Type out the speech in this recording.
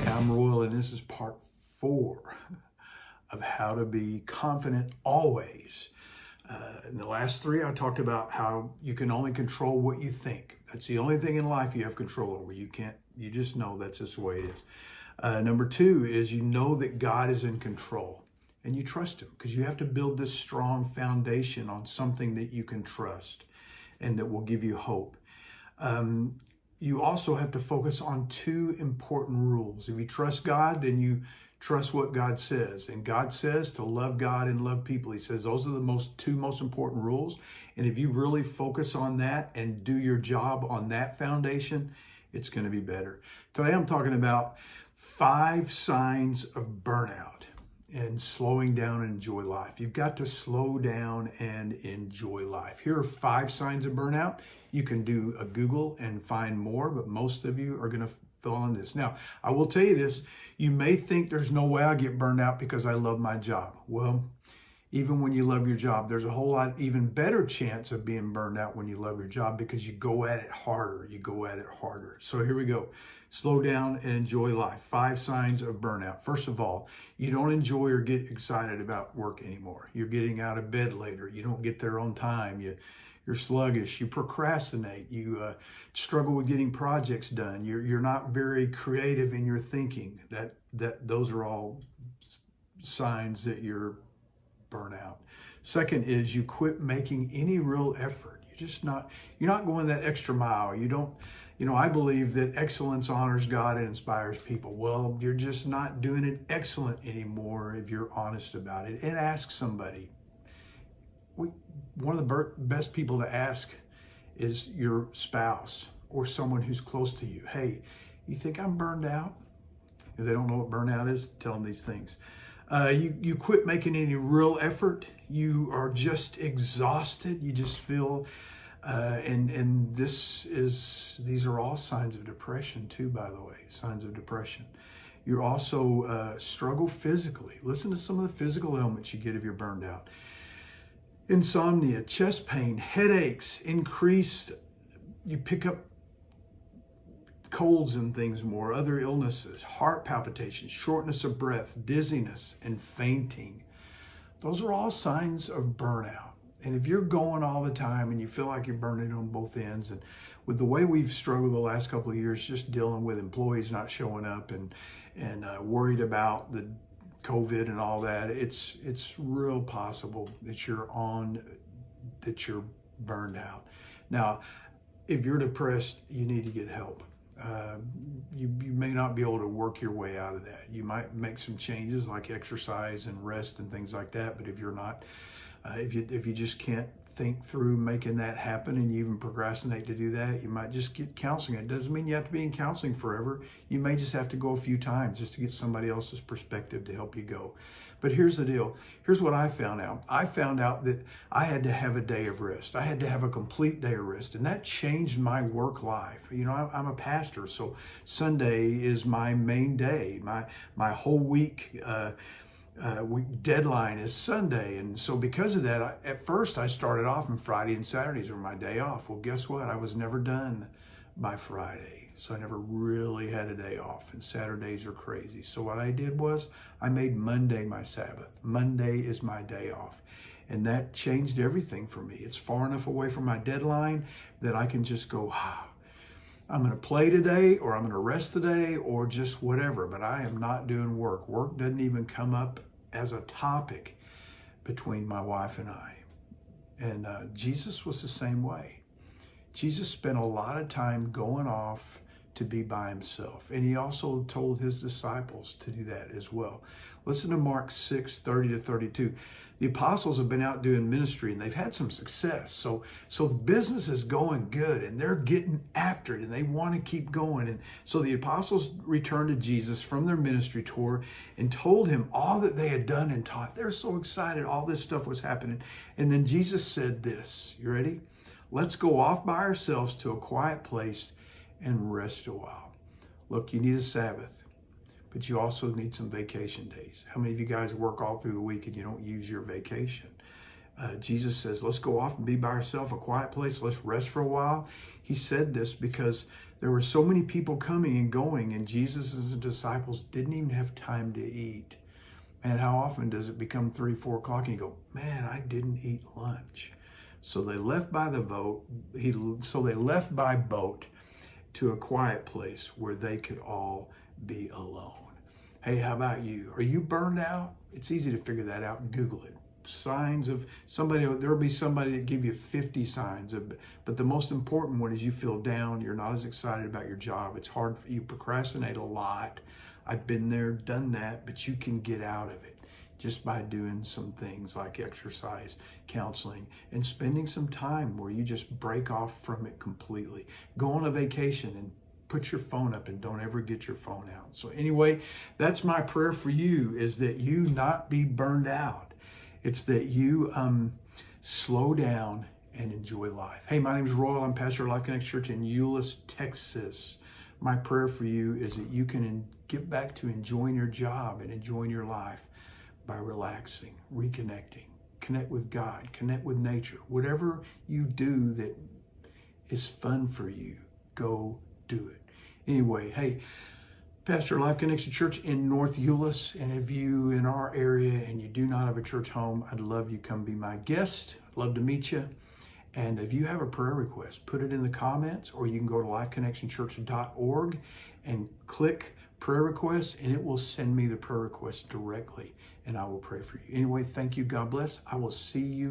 Hey, I'm Royal, and this is part 4 of how to be confident always. In the last 3, I talked about how you can only control what you think. That's the only thing in life you have control over. You just know that's just the way it is. Number 2 is you know that God is in control and you trust Him, because you have to build this strong foundation on something that you can trust and that will give you hope. You also have to focus on 2 important rules. If you trust God, then you trust what God says. And God says to love God and love people. He says those are the 2 most important rules. And if you really focus on that and do your job on that foundation, it's going to be better. Today I'm talking about 5 signs of burnout and slowing down and enjoy life. You've got to slow down and enjoy life. Here are 5 signs of burnout. You can do a Google and find more, but most of you are going to fall on this. Now, I will tell you this. You may think there's no way I'll get burned out because I love my job. Well, even when you love your job, there's a whole lot even better chance of being burned out when you love your job, because you go at it harder. So here we go. Slow down and enjoy life. 5 signs of burnout. First of all, you don't enjoy or get excited about work anymore. You're getting out of bed later. You don't get there on time. You're sluggish. You procrastinate. You struggle with getting projects done. You're not very creative in your thinking. Those are all signs that you're burnout. Second is you quit making any real effort. You're not going that extra mile. I believe that excellence honors God and inspires people. Well, you're just not doing it excellent anymore if you're honest about it. And ask somebody. One of the best people to ask is your spouse or someone who's close to you. Hey, you think I'm burned out? If they don't know what burnout is, tell them these things. You quit making any real effort. You are just exhausted. You just feel, and these are all signs of depression too, by the way, signs of depression. You also struggle physically. Listen to some of the physical ailments you get if you're burned out. Insomnia, chest pain, headaches, you pick up colds and things more, other illnesses, heart palpitations, shortness of breath, dizziness, and fainting. Those are all signs of burnout. And if you're going all the time and you feel like you're burning on both ends, and with the way we've struggled the last couple of years, just dealing with employees not showing up and worried about the COVID and all that, it's real possible that you're burned out. Now, if you're depressed, you need to get help. You may not be able to work your way out of that. You might make some changes like exercise and rest and things like that. But if you're not, if you just can't think through making that happen, and you even procrastinate to do that, you might just get counseling. It doesn't mean you have to be in counseling forever. You may just have to go a few times just to get somebody else's perspective to help you go. But here's the deal. Here's what I found out. I found out that I had to have a day of rest. I had to have a complete day of rest, and that changed my work life. I'm a pastor, so Sunday is my main day. My whole week deadline is Sunday. And so because of that, at first I started off, and Friday and Saturdays were my day off. Well, guess what? I was never done by Friday. So I never really had a day off, and Saturdays are crazy. So what I did was I made Monday my Sabbath. Monday is my day off. And that changed everything for me. It's far enough away from my deadline that I can just go, I'm going to play today, or I'm going to rest today, or just whatever. But I am not doing work. Work doesn't even come up as a topic between my wife and I. And Jesus was the same way. Jesus spent a lot of time going off to be by himself. And he also told his disciples to do that as well. Listen to Mark 6:30-32. The apostles have been out doing ministry, and they've had some success. So the business is going good, and they're getting after it, and they want to keep going. And so the apostles returned to Jesus from their ministry tour and told him all that they had done and taught. They're so excited. All this stuff was happening. And then Jesus said this, you ready? Let's go off by ourselves to a quiet place and rest a while. Look, you need a Sabbath, but you also need some vacation days. How many of you guys work all through the week and you don't use your vacation? Jesus says, let's go off and be by ourselves, a quiet place. Let's rest for a while. He said this because there were so many people coming and going, and Jesus and his disciples didn't even have time to eat. And how often does it become 3, 4 o'clock and you go, man, I didn't eat lunch. So they left by boat to a quiet place where they could all be alone. Hey, how about you? Are you burned out? It's easy to figure that out. Google it. Signs of somebody, there'll be somebody that give you 50 signs but the most important one is you feel down, you're not as excited about your job, it's hard for you, procrastinate a lot. I've been there, done that, but you can get out of it just by doing some things like exercise, counseling, and spending some time where you just break off from it completely. Go on a vacation and put your phone up and don't ever get your phone out. So anyway, that's my prayer for you, is that you not be burned out. It's that you slow down and enjoy life. Hey, my name is Royal. I'm pastor of Life Connect Church in Euless, Texas. My prayer for you is that you can get back to enjoying your job and enjoying your life by relaxing, reconnecting, connect with God, connect with nature. Whatever you do that is fun for you, go do it. Anyway, hey, Pastor of Life Connection Church in North Euless, and if you in our area and you do not have a church home, I'd love you come be my guest. I'd love to meet you. And if you have a prayer request, put it in the comments, or you can go to lifeconnectionchurch.org and click prayer requests, and it will send me the prayer request directly, and I will pray for you. Anyway, thank you. God bless. I will see you